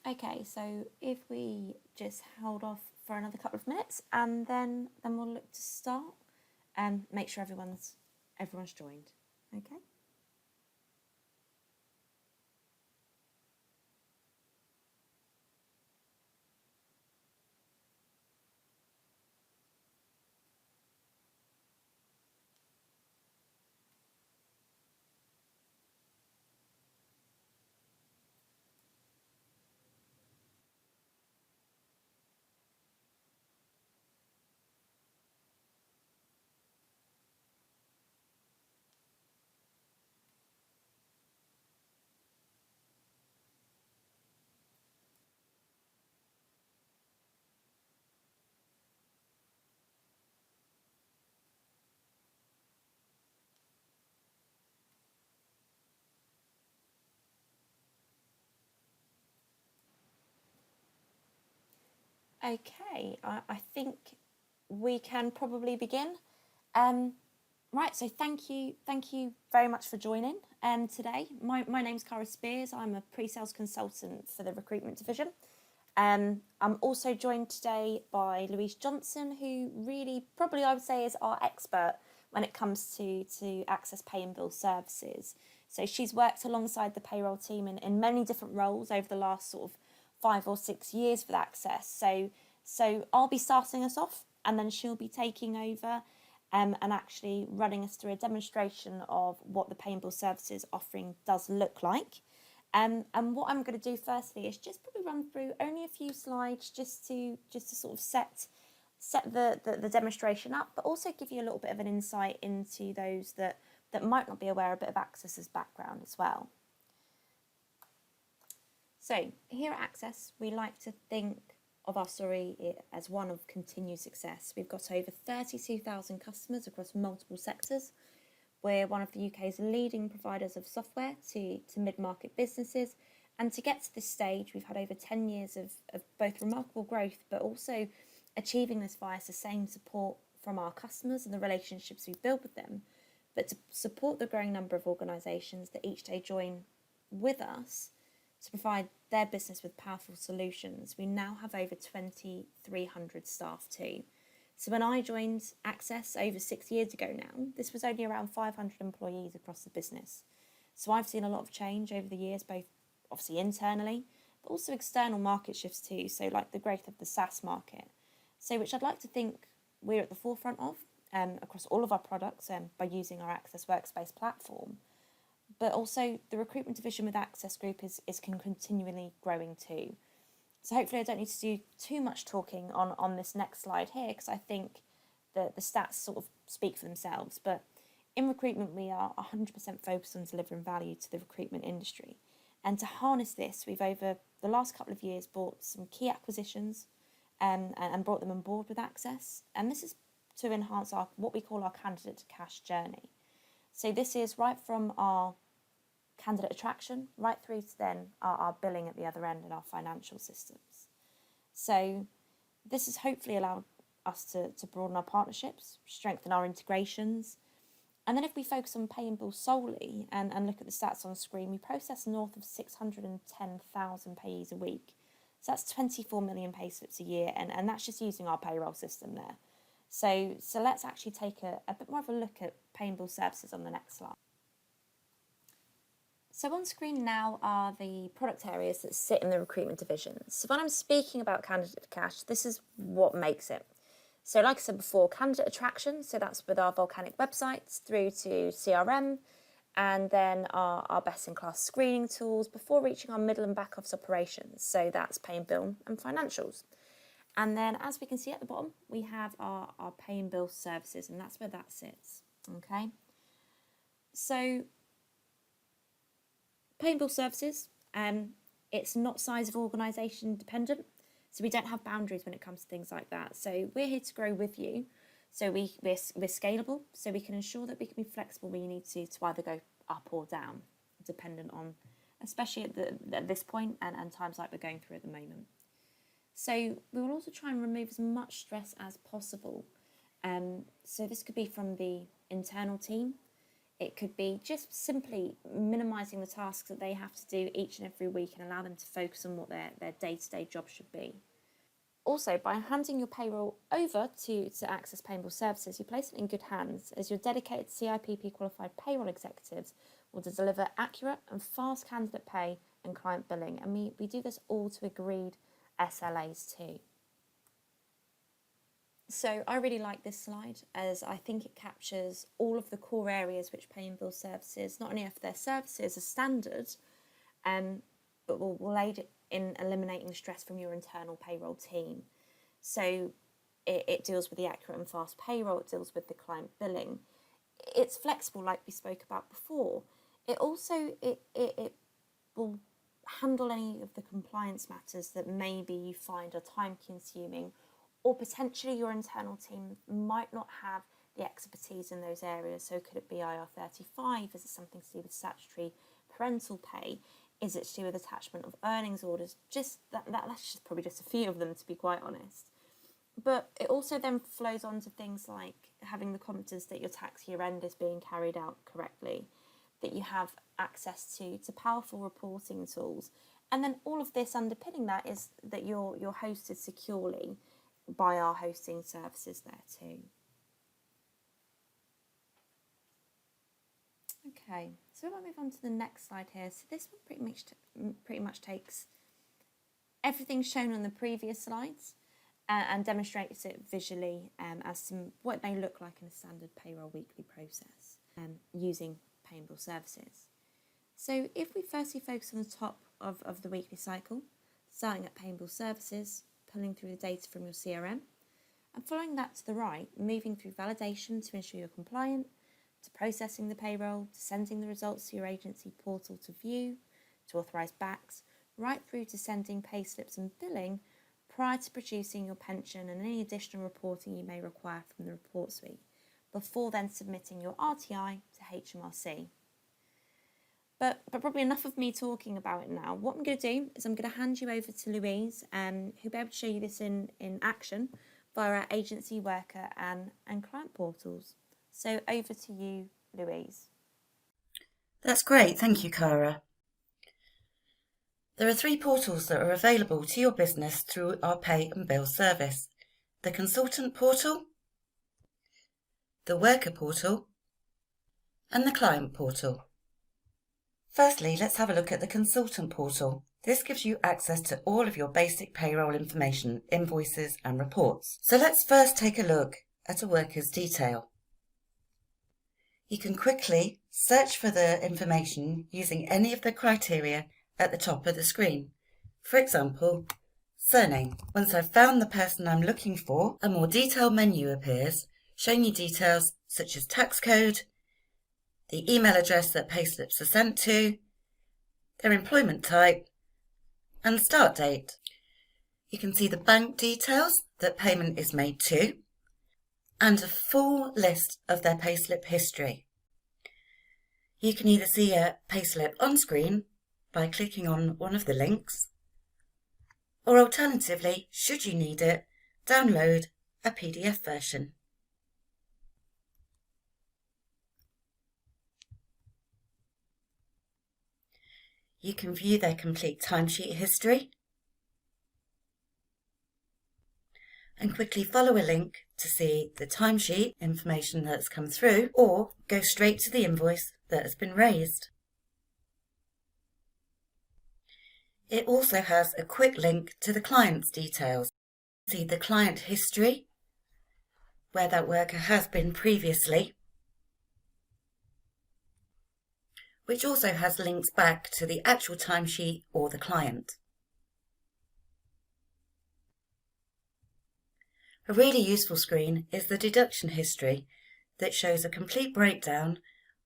Okay, so if we just hold off for another couple of minutes and then we'll look to start and make sure everyone's joined. Okay. Okay, I think we can probably begin. Right, so thank you very much for joining today. My name's Cara Spiers. I'm a pre-sales consultant for the recruitment division. I'm also joined today by Louise Johnson, who really probably I would say is our expert when it comes to access pay and bill services. So she's worked alongside the payroll team in many different roles over the last sort of 5 or 6 years with Access. So I'll be starting us off and then she'll be taking over and actually running us through a demonstration of what the pay and bill services offering does look like. And what I'm going to do firstly is just probably run through only a few slides just to sort of set the demonstration up, but also give you a little bit of an insight into those that might not be aware a bit of Access's background as well. So here at Access, we like to think of our story as one of continued success. We've got over 32,000 customers across multiple sectors. We're one of the UK's leading providers of software to mid-market businesses. And to get to this stage, we've had over 10 years of both remarkable growth, but also achieving this via sustained support from our customers and the relationships we build with them. But to support the growing number of organisations that each day join with us to provide their business with powerful solutions, we now have over 2,300 staff too. So when I joined Access over 6 years ago now, this was only around 500 employees across the business. So I've seen a lot of change over the years, both obviously internally, but also external market shifts too, so like the growth of the SaaS market. So which I'd like to think we're at the forefront of across all of our products by using our Access Workspace platform. But also the recruitment division with Access Group is continually growing too. So hopefully I don't need to do too much talking on this next slide here, because I think the stats sort of speak for themselves. But in recruitment, we are 100% focused on delivering value to the recruitment industry. And to harness this, we've over the last couple of years bought some key acquisitions and brought them on board with Access. And this is to enhance our what we call our candidate to cash journey. So this is right from our candidate attraction right through to then our billing at the other end and our financial systems. So this has hopefully allowed us to broaden our partnerships, strengthen our integrations. And then if we focus on pay and bill solely and look at the stats on screen, we process north of 610,000 payees a week. So that's 24 million pay slips a year, and that's just using our payroll system there. So let's actually take a bit more of a look at pay and bill services on the next slide. So on screen now are the product areas that sit in the recruitment division. So when I'm speaking about candidate to cash, this is what makes it. So like I said before, candidate attraction, so that's with our volcanic websites through to CRM, and then our best-in-class screening tools before reaching our middle and back office operations. So that's pay and bill and financials. And then as we can see at the bottom, we have our pay and bill services, and that's where that sits, okay? So pay and bill services, it's not size of organisation dependent, so we don't have boundaries when it comes to things like that. So we're here to grow with you. So we're scalable, so we can ensure that we can be flexible when you need to either go up or down, dependent on, especially at this point and times like we're going through at the moment. So we will also try and remove as much stress as possible. So this could be from the internal team. It could be just simply minimising the tasks that they have to do each and every week and allow them to focus on what their day-to-day job should be. Also, by handing your payroll over to Access Payable Services, you place it in good hands, as your dedicated CIPP qualified payroll executives will deliver accurate and fast candidate pay and client billing. And we do this all to agreed SLAs too. So I really like this slide, as I think it captures all of the core areas which pay and bill services not only offer their services as standard, but will aid in eliminating stress from your internal payroll team. So it deals with the accurate and fast payroll, it deals with the client billing. It's flexible, like we spoke about before. It also it will handle any of the compliance matters that maybe you find are time consuming, or potentially your internal team might not have the expertise in those areas. So could it be IR35? Is it something to do with statutory parental pay? Is it to do with attachment of earnings orders? Just that's just probably just a few of them, to be quite honest. But it also then flows on to things like having the confidence that your tax year end is being carried out correctly, that you have access to powerful reporting tools. And then all of this underpinning that is that you're hosted securely by our hosting services there too. Okay, so we'll move on to the next slide here. So this one pretty much takes everything shown on the previous slides and demonstrates it visually as to what it may look like in a standard payroll weekly process using pay and bill services. So if we firstly focus on the top of the weekly cycle, starting at pay and bill services, pulling through the data from your CRM, and following that to the right, moving through validation to ensure you're compliant, to processing the payroll, to sending the results to your agency portal to view, to authorise backs, right through to sending payslips and billing prior to producing your pension and any additional reporting you may require from the report suite, before then submitting your RTI to HMRC. But probably enough of me talking about it now. What I'm going to do is I'm going to hand you over to Louise, who'll be able to show you this in action via our agency worker and client portals. So over to you, Louise. That's great, thank you, Cara. There are 3 portals that are available to your business through our pay and bill service: the consultant portal, the worker portal, and the client portal. Firstly, let's have a look at the consultant portal. This gives you access to all of your basic payroll information, invoices and reports. So let's first take a look at a worker's detail. You can quickly search for the information using any of the criteria at the top of the screen. For example, surname. Once I've found the person I'm looking for, a more detailed menu appears, showing you details such as tax code, the email address that payslips are sent to, their employment type, and the start date. You can see the bank details that payment is made to, and a full list of their payslip history. You can either see a payslip on screen by clicking on one of the links, or alternatively, should you need it, download a PDF version. You can view their complete timesheet history and quickly follow a link to see the timesheet information that's come through, or go straight to the invoice that has been raised. It also has a quick link to the client's details. See the client history, where that worker has been previously, which also has links back to the actual timesheet or the client. A really useful screen is the deduction history that shows a complete breakdown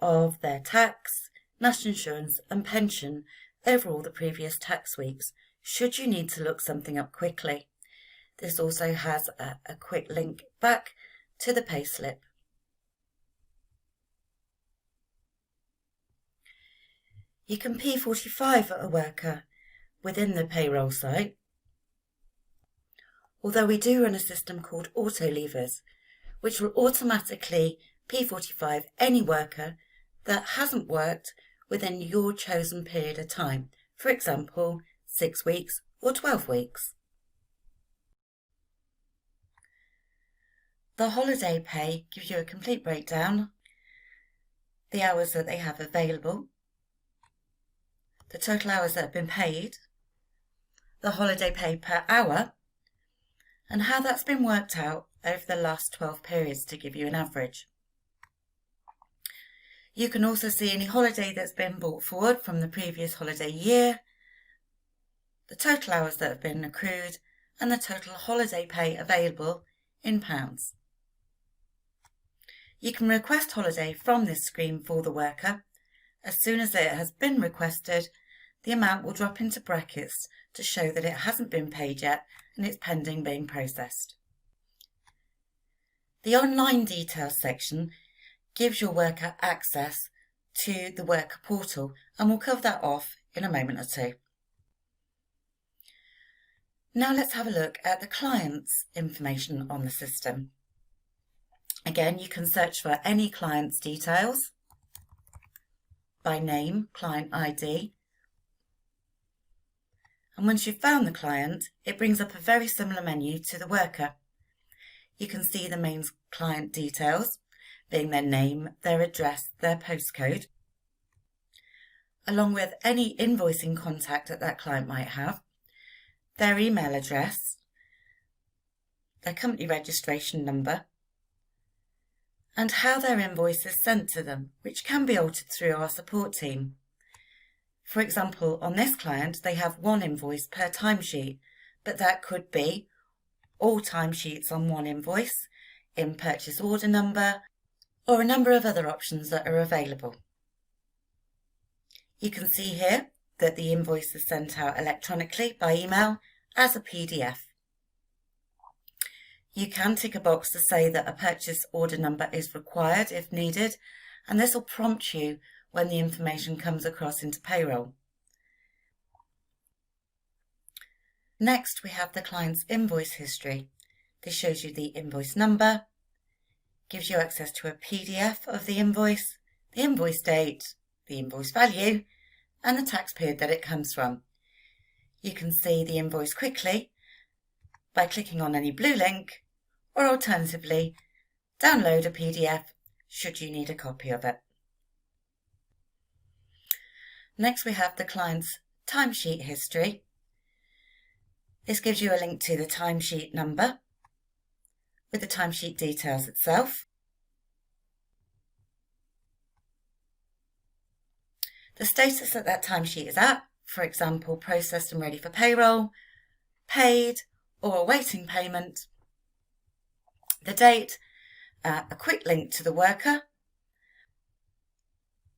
of their tax, national insurance and pension over all the previous tax weeks, should you need to look something up quickly. This also has a quick link back to the payslip. You can P45 a worker within the payroll site, although we do run a system called auto leavers, which will automatically P45 any worker that hasn't worked within your chosen period of time, for example, 6 weeks or 12 weeks. The holiday pay gives you a complete breakdown, the hours that they have available, the total hours that have been paid, the holiday pay per hour, and how that's been worked out over the last 12 periods to give you an average. You can also see any holiday that's been brought forward from the previous holiday year, the total hours that have been accrued, and the total holiday pay available in pounds. You can request holiday from this screen for the worker. As soon as it has been requested, the amount will drop into brackets to show that it hasn't been paid yet and it's pending being processed. The online details section gives your worker access to the worker portal, and we'll cover that off in a moment or two. Now let's have a look at the client's information on the system. Again, you can search for any client's details by name, client ID. And once you've found the client, it brings up a very similar menu to the worker. You can see the main client details, being their name, their address, their postcode, along with any invoicing contact that client might have, their email address, their company registration number, and how their invoice is sent to them, which can be altered through our support team. For example, on this client, they have one invoice per timesheet, but that could be all timesheets on one invoice, in purchase order number, or a number of other options that are available. You can see here that the invoice is sent out electronically by email as a PDF. You can tick a box to say that a purchase order number is required if needed, and this will prompt you when the information comes across into payroll. Next, we have the client's invoice history. This shows you the invoice number, gives you access to a PDF of the invoice date, the invoice value, and the tax period that it comes from. You can see the invoice quickly by clicking on any blue link, or alternatively, download a PDF should you need a copy of it. Next, we have the client's timesheet history. This gives you a link to the timesheet number with the timesheet details itself, the status that timesheet is at, for example, processed and ready for payroll, paid, or awaiting payment, the date, a quick link to the worker,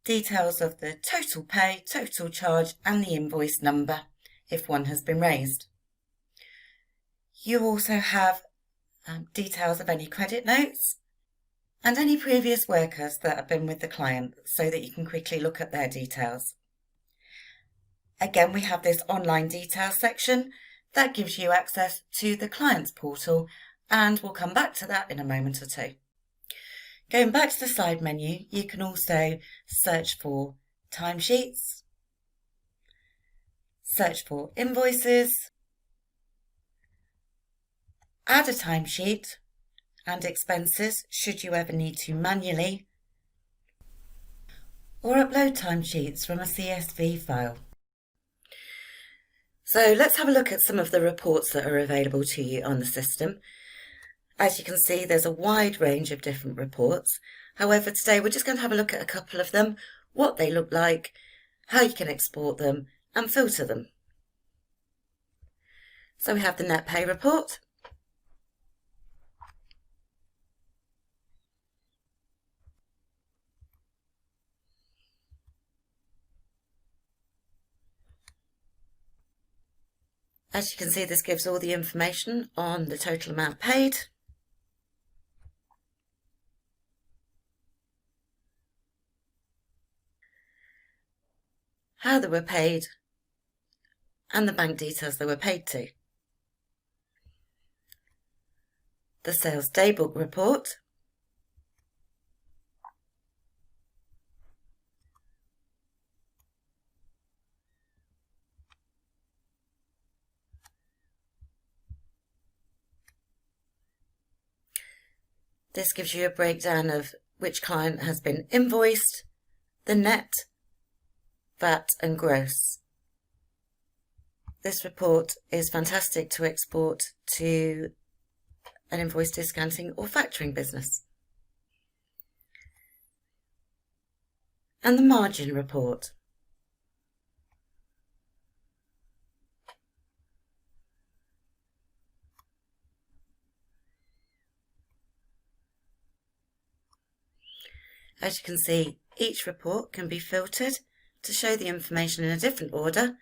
details of the total pay, total charge, and the invoice number if one has been raised. You also have details of any credit notes and any previous workers that have been with the client so that you can quickly look at their details. Again, we have this online details section that gives you access to the client's portal, and we'll come back to that in a moment or two. Going back to the side menu, you can also search for timesheets, search for invoices, add a timesheet, and expenses should you ever need to manually, or upload timesheets from a CSV file. So let's have a look at some of the reports that are available to you on the system. As you can see, there's a wide range of different reports. However, today we're just going to have a look at a couple of them, what they look like, how you can export them and filter them. So we have the net pay report. As you can see, this gives all the information on the total amount paid, how they were paid, and the bank details they were paid to. The sales daybook report, This gives you a breakdown of which client has been invoiced, the net, VAT and gross. This report is fantastic to export to an invoice discounting or factoring business. And the margin report. As you can see, each report can be filtered to show the information in a different order,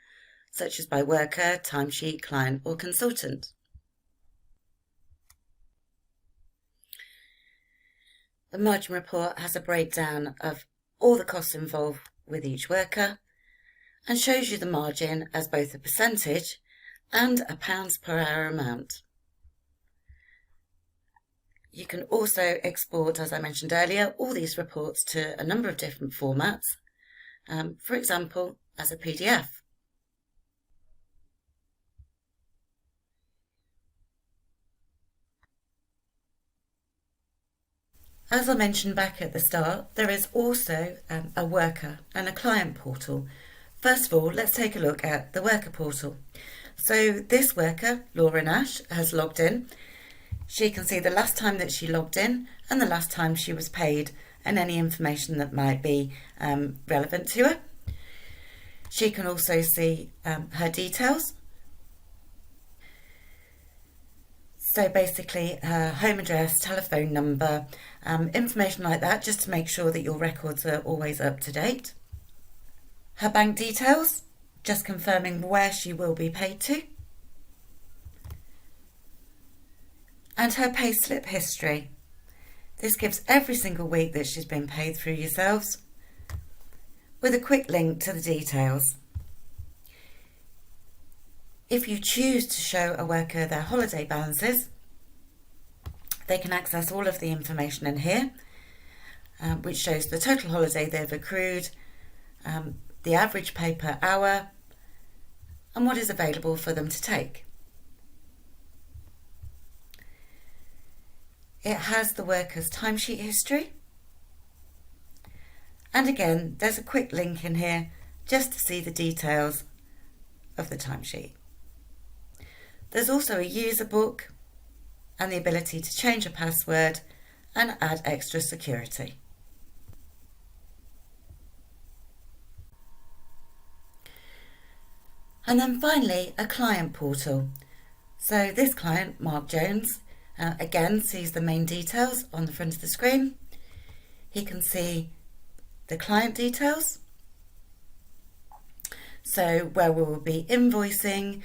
such as by worker, timesheet, client or consultant. The margin report has a breakdown of all the costs involved with each worker and shows you the margin as both a percentage and a pounds per hour amount. You can also export, as I mentioned earlier, all these reports to a number of different formats, for example, as a PDF. As I mentioned back at the start, there is also a worker and a client portal. First of all, let's take a look at the worker portal. So this worker, Laura Nash, has logged in. She can see the last time that she logged in and the last time she was paid and any information that might be relevant to her. She can also see her details. So basically her home address, telephone number, information like that, just to make sure that your records are always up to date. Her bank details, just confirming where she will be paid to. And her payslip history. This gives every single week that she's been paid through yourselves, with a quick link to the details. If you choose to show a worker their holiday balances, they can access all of the information in here, which shows the total holiday they've accrued, the average pay per hour, and what is available for them to take. It has the worker's timesheet history. And again, there's a quick link in here just to see the details of the timesheet. There's also a user book and the ability to change a password and add extra security. And then finally, a client portal. So this client, Mark Jones, again sees the main details on the front of the screen. He can see the client details, so where we will be invoicing,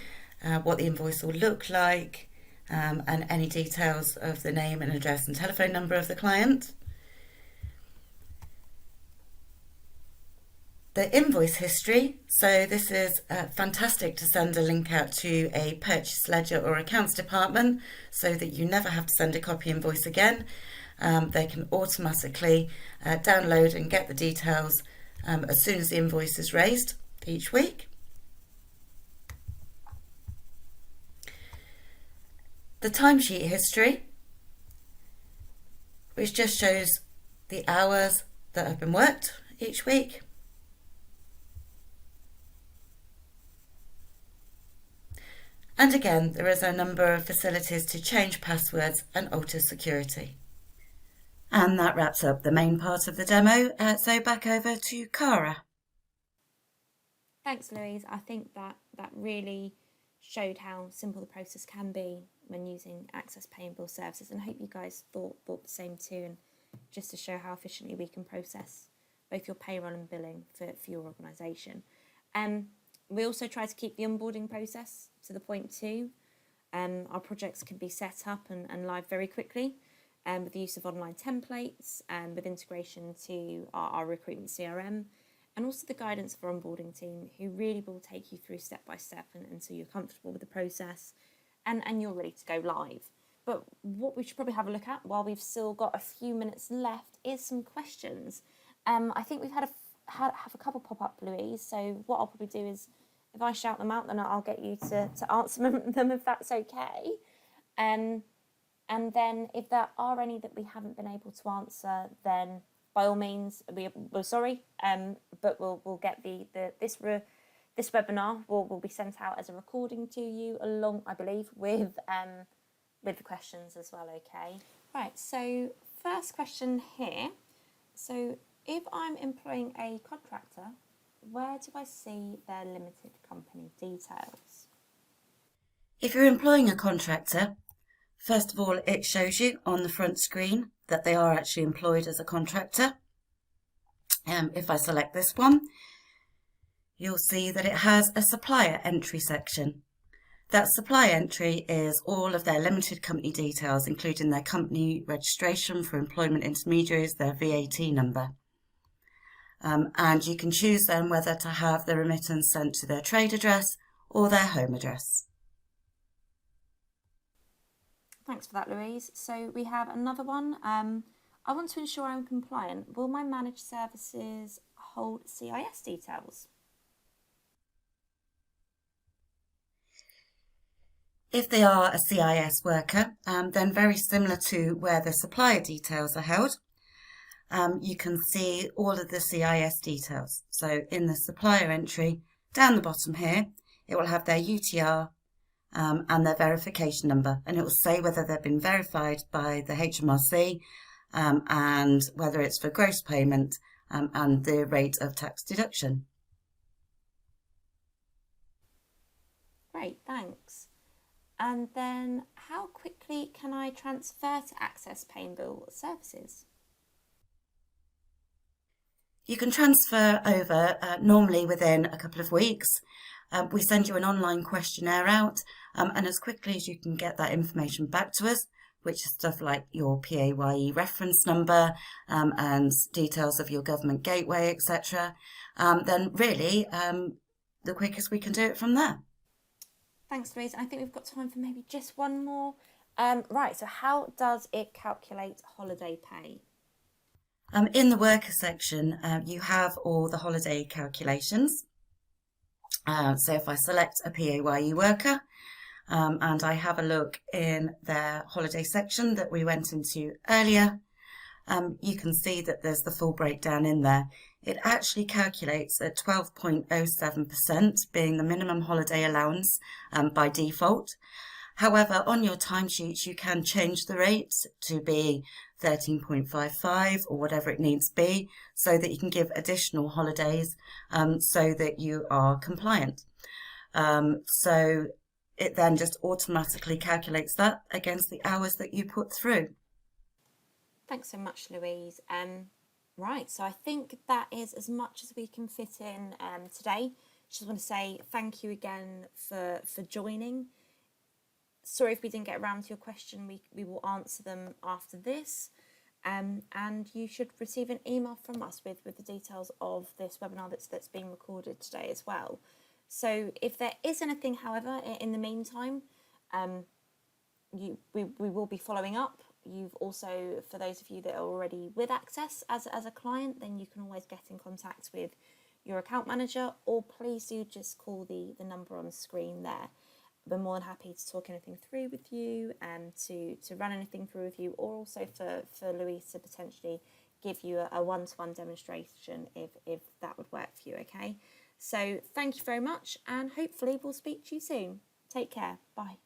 what the invoice will look like, and any details of the name and address and telephone number of the client. The invoice history, so this is fantastic to send a link out to a purchase ledger or accounts department so that you never have to send a copy invoice again. They can automatically download and get the details as soon as the invoice is raised each week. The timesheet history, which just shows the hours that have been worked each week. And again, there is a number of facilities to change passwords and alter security. And that wraps up the main part of the demo, so back over to Cara. Thanks, Louise. I think that really showed how simple the process can be when using Access Pay and Bill services, and I hope you guys thought the same too, and just to show how efficiently we can process both your payroll and billing for your organisation. We also try to keep the onboarding process to the point too. Our projects can be set up and live very quickly with the use of online templates and with integration to our recruitment CRM, and also the guidance of our onboarding team, who really will take you through step by step until you're comfortable with the process and you're ready to go live. But what we should probably have a look at while we've still got a few minutes left is some questions. I think we've have a couple pop up, Louise, so what I'll probably do is, if I shout them out, then I'll get you to answer them if that's okay. And then if there are any that we haven't been able to answer, then by all means, we're sorry, but we'll get this webinar will be sent out as a recording to you along, I believe, with the questions as well. Okay. Right. So first question here. So if I'm employing a contractor, where do I see their limited company details? If you're employing a contractor, first of all, it shows you on the front screen that they are actually employed as a contractor. If I select this one, you'll see that it has a supplier entry section. That supply entry is all of their limited company details, including their company registration for employment intermediaries, their VAT number. And you can choose then whether to have the remittance sent to their trade address or their home address. Thanks for that, Louise. So we have another one. I want to ensure I'm compliant. Will my managed services hold CIS details? If they are a CIS worker, then very similar to where the supplier details are held, you can see all of the CIS details. So in the supplier entry, down the bottom here, it will have their UTR and their verification number, and it will say whether they've been verified by the HMRC and whether it's for gross payment and the rate of tax deduction. Great, thanks. And then how quickly can I transfer to access pay and bill services? You can transfer over normally within a couple of weeks. We send you an online questionnaire out, and as quickly as you can get that information back to us, which is stuff like your PAYE reference number and details of your government gateway, etc., then really the quickest we can do it from there. Thanks, Louise. I think we've got time for maybe just one more. Right, so how does it calculate holiday pay? In the worker section, you have all the holiday calculations. So if I select a PAYE worker and I have a look in their holiday section that we went into earlier, you can see that there's the full breakdown in there. It actually calculates at 12.07% being the minimum holiday allowance by default. However, on your timesheets, you can change the rate to be 13.55 or whatever it needs to be so that you can give additional holidays so that you are compliant. So it then just automatically calculates that against the hours that you put through. Thanks so much, Louise. Right, so I think that is as much as we can fit in today. Just want to say thank you again for joining. Sorry if we didn't get around to your question. We will answer them after this. And you should receive an email from us with the details of this webinar that's being recorded today as well. So if there is anything, however, in the meantime, we will be following up. You've also, for those of you that are already with Access as a client, then you can always get in contact with your account manager, or please do just call the number on the screen there. We're more than happy to talk anything through with you and to run anything through with you, or also for Louise to potentially give you a one-to-one demonstration if that would work for you, okay? So thank you very much, and hopefully we'll speak to you soon. Take care. Bye.